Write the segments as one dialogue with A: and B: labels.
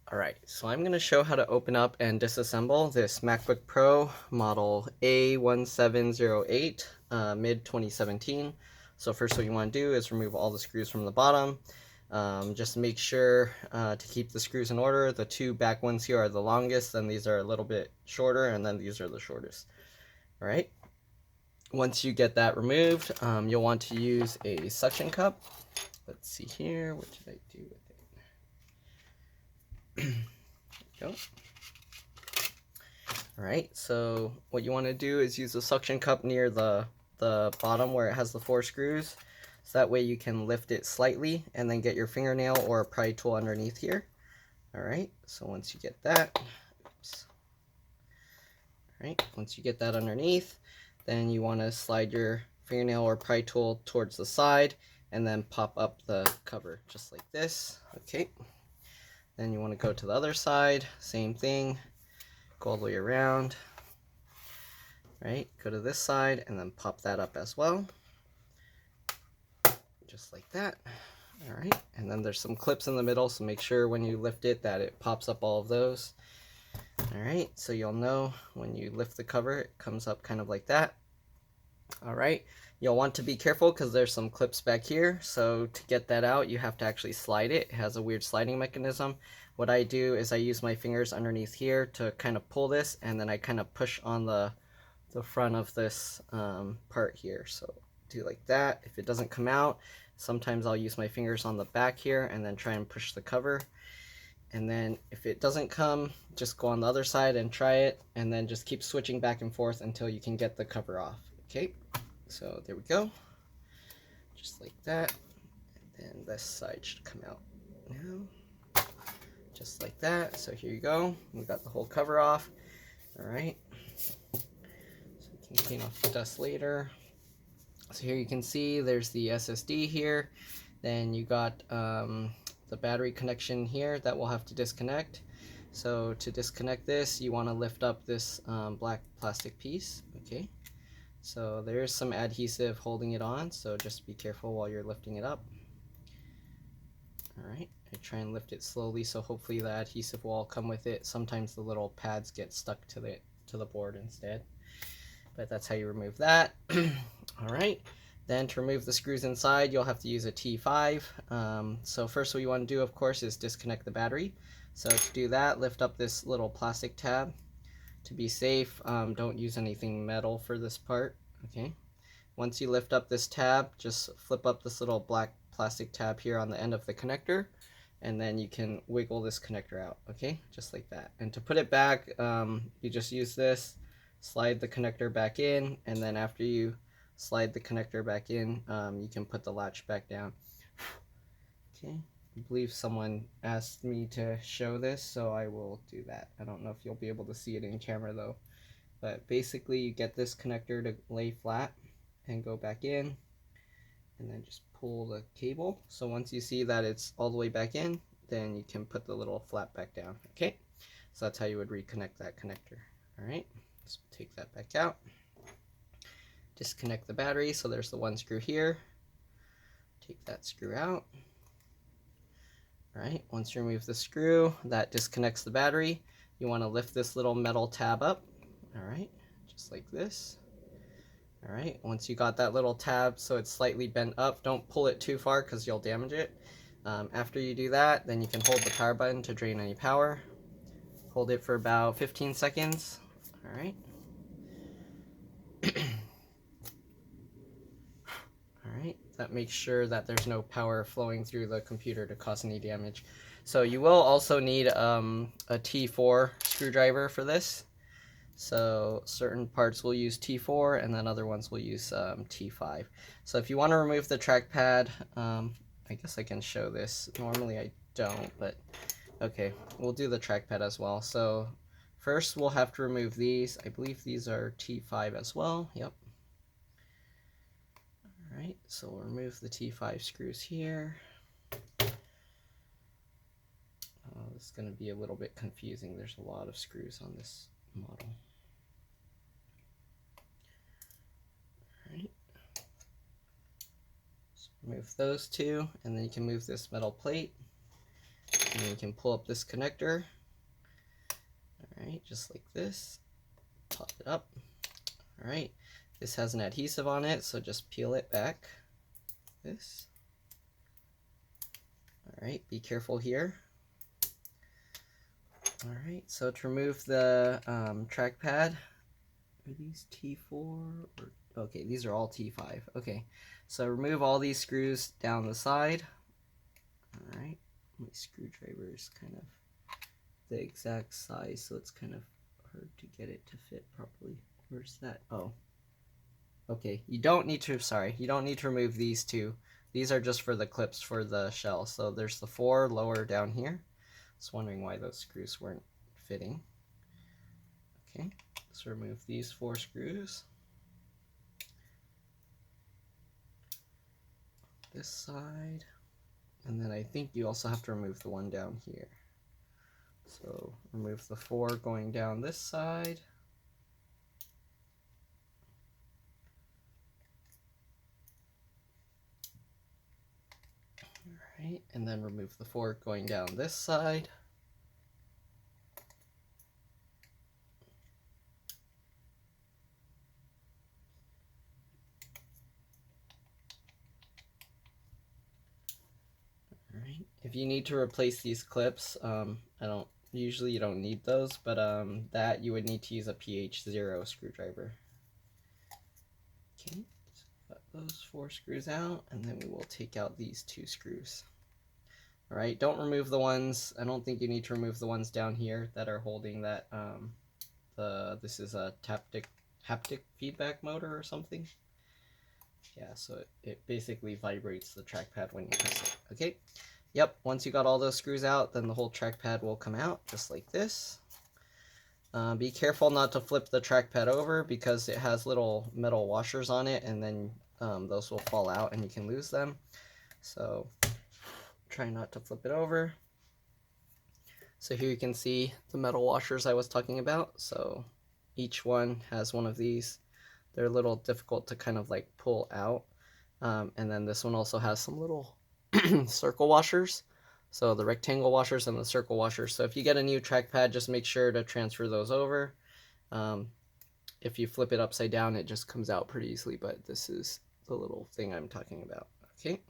A: Alright, so I'm going to show how to open up and disassemble this MacBook Pro model A1708 mid-2017. So first what you want to do is remove all the screws from the bottom. Just make sure to keep the screws in order. The two back ones here are the longest, then these are a little bit shorter, and then these are the shortest. Alright, once you get that removed, you'll want to use a suction cup. Let's see here, what did I do with it? Go. Alright, so what you want to do is use a suction cup near the bottom where it has the 4 screws. So that way you can lift it slightly and then get your fingernail or a pry tool underneath here. Alright, so once you get that, Alright, once you get that underneath, then you want to slide your fingernail or pry tool towards the side and then pop up the cover just like this. Okay. Then you want to go to the other side, same thing, go all the way around, right? Go to this side and then pop that up as well, just like that. All right, and then there's some clips in the middle, so make sure when you lift it that it pops up all of those. All right, so you'll know when you lift the cover, it comes up kind of like that. All right, you'll want to be careful because there's some clips back here, so to get that out you have to actually slide it. It has a weird sliding mechanism. What I do is I use my fingers underneath here to kind of pull this, and then I kind of push on the front of this part here. So do like that. If it doesn't come out, sometimes I'll use my fingers on the back here and then try and push the cover. And then if it doesn't come, just go on the other side and try it, and then just keep switching back and forth until you can get the cover off. Okay, so there we go, just like that. And then this side should come out now, just like that. So here you go, we got the whole cover off. All right, so we can clean off the dust later. So here you can see there's the SSD here, then you got the battery connection here that we'll have to disconnect. So to disconnect this, you want to lift up this black plastic piece. Okay, so there's some adhesive holding it on, so just be careful while you're lifting it up. Alright, I try and lift it slowly, so hopefully the adhesive will all come with it. Sometimes the little pads get stuck to the board instead, but that's how you remove that. Alright, then to remove the screws inside, you'll have to use a T5. So first what you want to do, of course, is disconnect the battery. So to do that, lift up this little plastic tab. To be safe, don't use anything metal for this part. Okay. Once you lift up this tab, just flip up this little black plastic tab here on the end of the connector, and then you can wiggle this connector out. Okay, just like that. And to put it back, you just use this, slide the connector back in, and then after you slide the connector back in, you can put the latch back down. Okay, I believe someone asked me to show this, so I will do that. I don't know if you'll be able to see it in camera though, but basically you get this connector to lay flat and go back in, and then just pull the cable. So once you see that it's all the way back in, then you can put the little flap back down. Okay, so that's how you would reconnect that connector. All right, so take that back out. Disconnect the battery. So there's the one screw here. Take that screw out. All right, once you remove the screw, that disconnects the battery. You want to lift this little metal tab up. All right, just like this. All right, once you got that little tab so it's slightly bent up, don't pull it too far because you'll damage it. After you do that, then you can hold the power button to drain any power. Hold it for about 15 seconds. All right. Alright, that makes sure that there's no power flowing through the computer to cause any damage. So you will also need a T4 screwdriver for this. So certain parts will use T4 and then other ones will use T5. So if you want to remove the trackpad, I guess I can show this. Normally I don't, but okay, we'll do the trackpad as well. So first we'll have to remove these. I believe these are T5 as well. Yep. Alright, so we'll remove the T5 screws here. This is going to be a little bit confusing. There's a lot of screws on this model. Alright, so remove those two, and then you can move this metal plate. And then you can pull up this connector. Alright, just like this. Pop it up. Alright, this has an adhesive on it, so just peel it back. This. Alright, be careful here. Alright, so to remove the trackpad, are these T4? Or, okay, these are all T5. Okay, so remove all these screws down the side. Alright, my screwdriver is kind of the exact size, so it's kind of hard to get it to fit properly. Where's that? Oh. Okay, you don't need to, sorry, you don't need to remove these two. These are just for the clips for the shell. So there's the 4 lower down here. I was wondering why those screws weren't fitting. Okay, let's remove these 4 screws. This side. And then I think you also have to remove the one down here. So remove the 4 going down this side. Alright, and then remove the 4 going down this side. Alright, if you need to replace these clips, usually you don't need those, but that you would need to use a PH0 screwdriver. Okay, so cut those 4 screws out, and then we will take out these 2 screws. Alright, don't remove the ones, I don't think you need to remove the ones down here that are holding that, this is a haptic feedback motor or something. Yeah, so it basically vibrates the trackpad when you press it. Okay, yep, once you got all those screws out, then the whole trackpad will come out, just like this. Be careful not to flip the trackpad over because it has little metal washers on it, and then those will fall out and you can lose them. So try not to flip it over. So here you can see the metal washers I was talking about. So each one has one of these. They're a little difficult to kind of like pull out. And then this one also has some little circle washers. So the rectangle washers and the circle washers. So if you get a new trackpad, just make sure to transfer those over. If you flip it upside down, it just comes out pretty easily, but this is the little thing I'm talking about. Okay.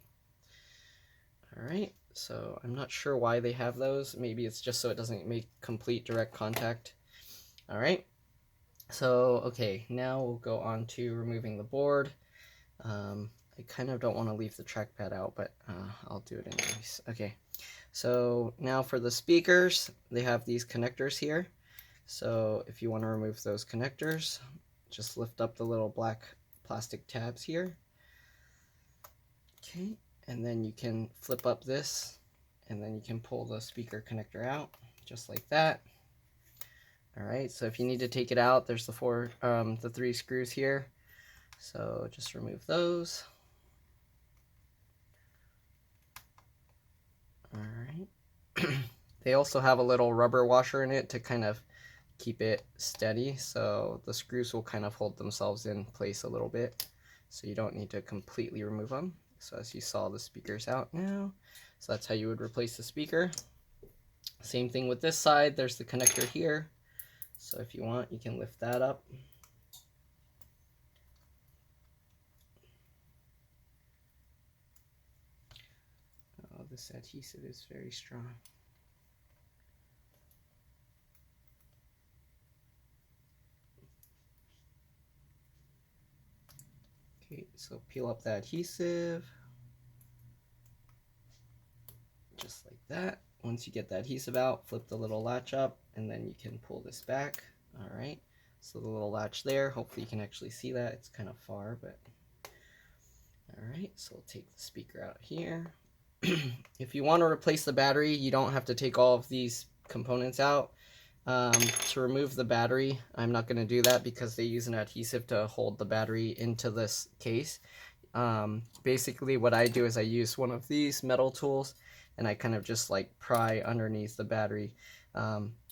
A: All right. So I'm not sure why they have those. Maybe it's just so it doesn't make complete direct contact. All right. So, okay, now we'll go on to removing the board. I kind of don't want to leave the trackpad out, but I'll do it anyways. Okay, so now for the speakers, they have these connectors here. So if you want to remove those connectors, just lift up the little black plastic tabs here. Okay, and then you can flip up this, and then you can pull the speaker connector out, just like that. Alright, so if you need to take it out, there's the 3 screws here. So just remove those. Alright. They also have a little rubber washer in it to kind of keep it steady. So the screws will kind of hold themselves in place a little bit. So you don't need to completely remove them. So as you saw, the speaker's out now. So that's how you would replace the speaker. Same thing with this side. There's the connector here. So if you want, you can lift that up. Oh, this adhesive is very strong. Okay, so peel up the adhesive. Just like that. Once you get the adhesive out, flip the little latch up, and then you can pull this back. Alright, so the little latch there, hopefully you can actually see that. It's kind of far, but... Alright, so we'll take the speaker out here. If you want to replace the battery, you don't have to take all of these components out. To remove the battery, I'm not going to do that because they use an adhesive to hold the battery into this case. Basically what I do is I use one of these metal tools and I kind of just like pry underneath the battery.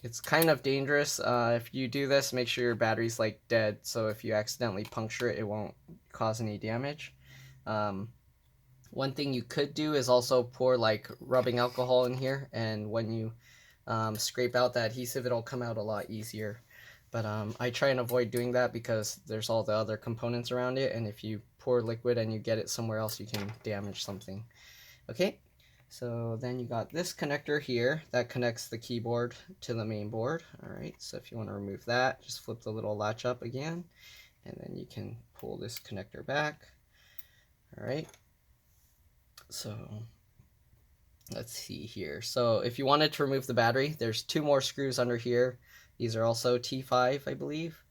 A: It's kind of dangerous. If you do this, make sure your battery's like dead, so if you accidentally puncture it, it won't cause any damage. One thing you could do is also pour like rubbing alcohol in here, and when you scrape out the adhesive, it'll come out a lot easier. But I try and avoid doing that because there's all the other components around it, and if you pour liquid and you get it somewhere else, you can damage something. Okay, so then you got this connector here that connects the keyboard to the main board. Alright, so if you want to remove that, just flip the little latch up again, and then you can pull this connector back. Alright, so let's see here. So if you wanted to remove the battery, there's 2 more screws under here. These are also T5, I believe.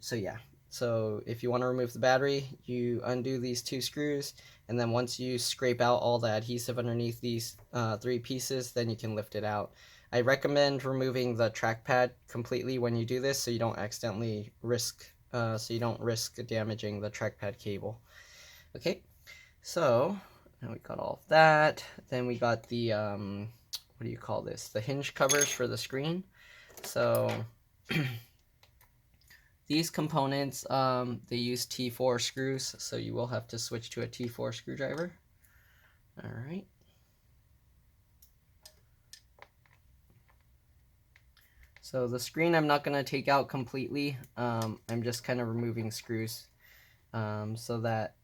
A: So yeah, so if you want to remove the battery, you undo these 2 screws, and then once you scrape out all the adhesive underneath these 3 pieces, then you can lift it out. I recommend removing the trackpad completely when you do this, so you don't accidentally risk damaging the trackpad cable. Okay, so now we got all of that. Then we got the what do you call this? The hinge covers for the screen. So these components, they use T4 screws, so you will have to switch to a T4 screwdriver. All right. So the screen I'm not going to take out completely. I'm just kind of removing screws so that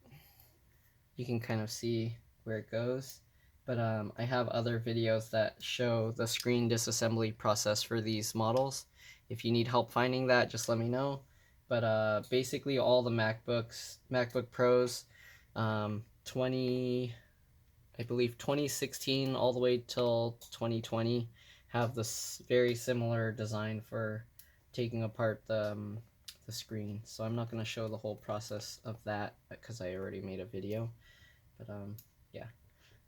A: you can kind of see where it goes. But I have other videos that show the screen disassembly process for these models. If you need help finding that, just let me know. But basically all the MacBook Pros, I believe 2016 all the way till 2020 have this very similar design for taking apart the screen. So I'm not going to show the whole process of that because I already made a video. But yeah.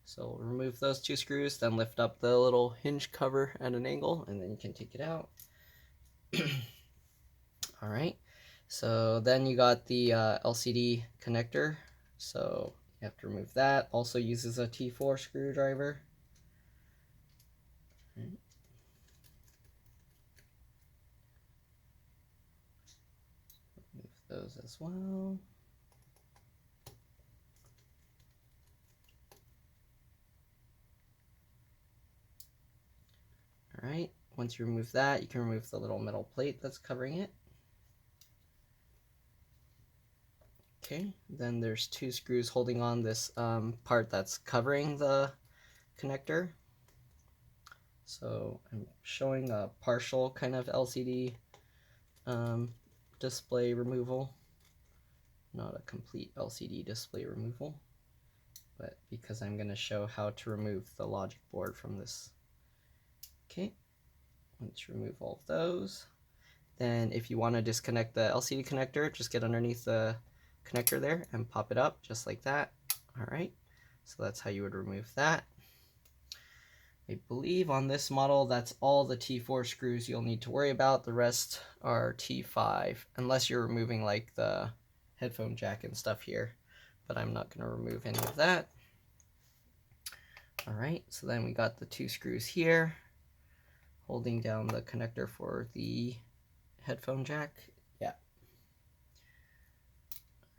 A: So remove those 2 screws, then lift up the little hinge cover at an angle, and then you can take it out. Alright, so then you got the LCD connector, so you have to remove that. Also uses a T4 screwdriver. Right. Remove those as well. Alright, once you remove that, you can remove the little metal plate that's covering it. Okay, then there's 2 screws holding on this part that's covering the connector. So I'm showing a partial kind of LCD display removal, not a complete LCD display removal, but because I'm going to show how to remove the logic board from this. Okay, let's remove all of those. Then if you want to disconnect the LCD connector, just get underneath the connector there and pop it up just like that. Alright, so that's how you would remove that. I believe on this model that's all the T4 screws you'll need to worry about. The rest are T5, unless you're removing like the headphone jack and stuff here, but I'm not going to remove any of that. Alright, so then we got the 2 screws here holding down the connector for the headphone jack. Yeah.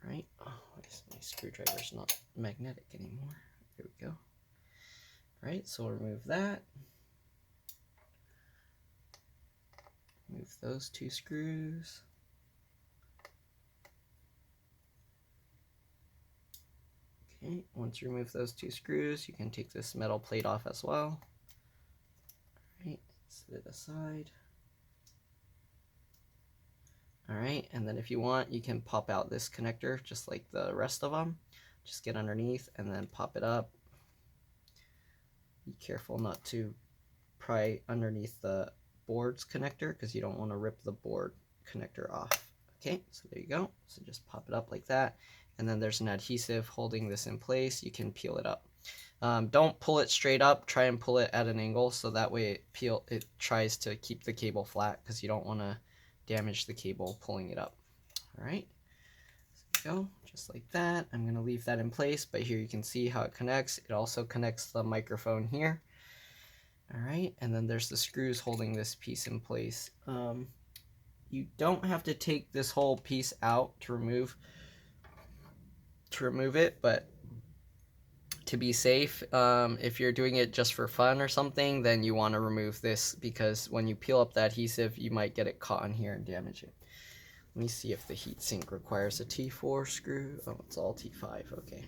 A: Alright, oh, I guess my screwdriver's not magnetic anymore. There we go. Alright, so we'll remove that. Remove those 2 screws. Okay, once you remove those 2 screws, you can take this metal plate off as well. Alright, set it aside. Alright, and then if you want, you can pop out this connector just like the rest of them. Just get underneath and then pop it up. Be careful not to pry underneath the board's connector because you don't want to rip the board connector off. Okay, so there you go. So just pop it up like that. And then there's an adhesive holding this in place. You can peel it up. Don't pull it straight up. Try and pull it at an angle so that way it tries to keep the cable flat because you don't want to damage the cable pulling it up. Alright, so there you go, just like that. I'm going to leave that in place, but here you can see how it connects. It also connects the microphone here. Alright, and then there's the screws holding this piece in place. You don't have to take this whole piece out to remove it, but to be safe, if you're doing it just for fun or something, then you want to remove this, because when you peel up the adhesive, you might get it caught on here and damage it. Let me see if the heatsink requires a T4 screw. Oh, it's all T5, okay.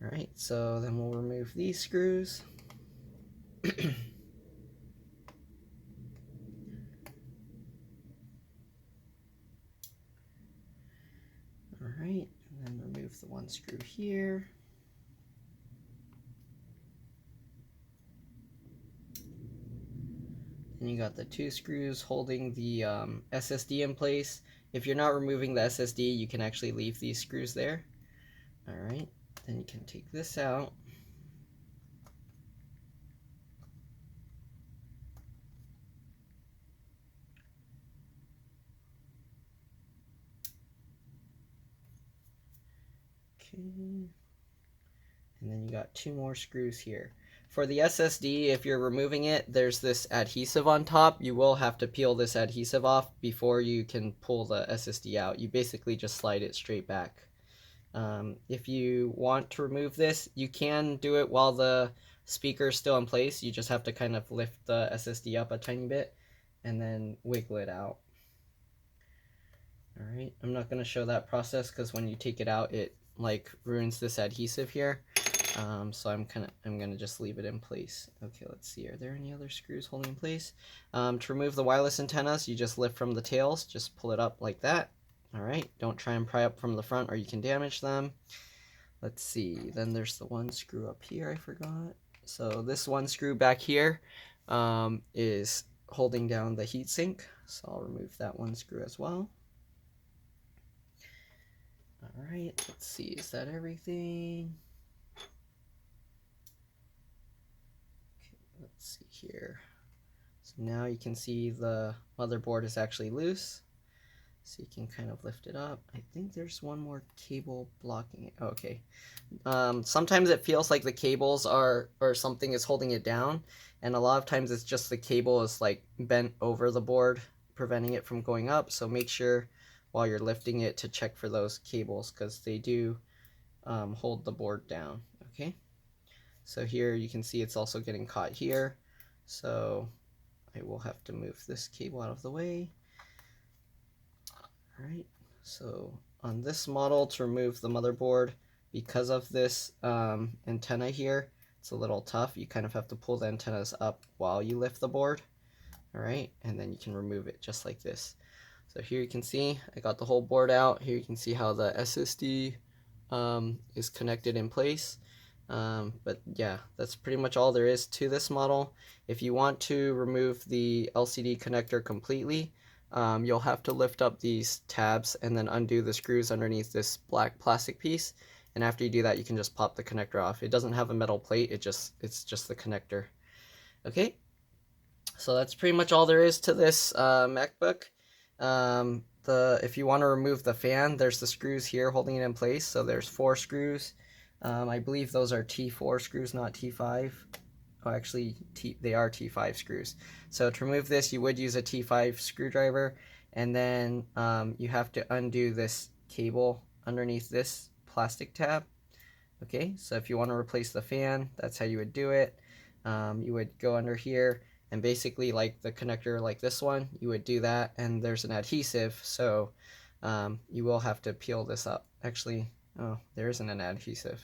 A: Alright, so then we'll remove these screws. Alright, and then remove the one screw here. And you got the two screws holding the SSD in place. If you're not removing the SSD, you can actually leave these screws there. Alright, then you can take this out. Okay. And then you got two more screws here. For the SSD, if you're removing it, there's this adhesive on top. You will have to peel this adhesive off before you can pull the SSD out. You basically just slide it straight back. If you want to remove this, you can do it while the speaker is still in place. You just have to kind of lift the SSD up a tiny bit and then wiggle it out. Alright, I'm not going to show that process because when you take it out, it like ruins this adhesive here. So I'm gonna just leave it in place. Okay, let's see. Are there any other screws holding in place? To remove the wireless antennas, you just lift from the tails. Just pull it up like that. All right. Don't try and pry up from the front, or you can damage them. Let's see. Then there's the one screw up here. I forgot. So this one screw back here is holding down the heatsink. So I'll remove that one screw as well. All right. Let's see. Is that everything? Let's see here. So now you can see the motherboard is actually loose. So you can kind of lift it up. I think there's one more cable blocking it. Okay. Sometimes it feels like the cables or something is holding it down. And a lot of times it's just the cable is like bent over the board, preventing it from going up. So make sure while you're lifting it to check for those cables, because they do hold the board down. Okay. So here you can see it's also getting caught here. So I will have to move this cable out of the way. All right, so on this model, to remove the motherboard, because of this antenna here, it's a little tough. You kind of have to pull the antennas up while you lift the board. All right, and then you can remove it just like this. So here you can see I got the whole board out. Here you can see how the SSD is connected in place. But yeah, that's pretty much all there is to this model. If you want to remove the LCD connector completely, you'll have to lift up these tabs and then undo the screws underneath this black plastic piece. And after you do that, you can just pop the connector off. It doesn't have a metal plate, it's just the connector. Okay, so that's pretty much all there is to this MacBook. If you want to remove the fan, there's the screws here holding it in place. So there's 4 screws. I believe those are T4 screws, not T5. Oh, actually, they are T5 screws. So to remove this, you would use a T5 screwdriver, and then you have to undo this cable underneath this plastic tab. Okay, so if you want to replace the fan, that's how you would do it. You would go under here, and basically like the connector like this one, you would do that, and there's an adhesive, so you will have to peel this up. Actually, oh, there isn't an adhesive.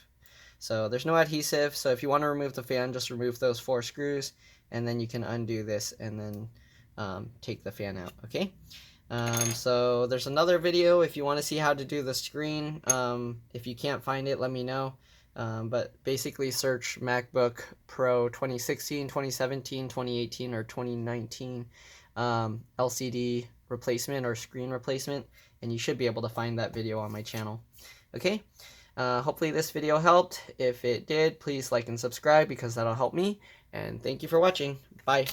A: So there's no adhesive, so if you want to remove the fan, just remove those 4 screws, and then you can undo this and then take the fan out, okay? So there's another video if you want to see how to do the screen. If you can't find it, let me know. But basically search MacBook Pro 2016, 2017, 2018, or 2019 LCD replacement or screen replacement, and you should be able to find that video on my channel. Okay? Hopefully this video helped. If it did, please like and subscribe because that'll help me. And thank you for watching. Bye.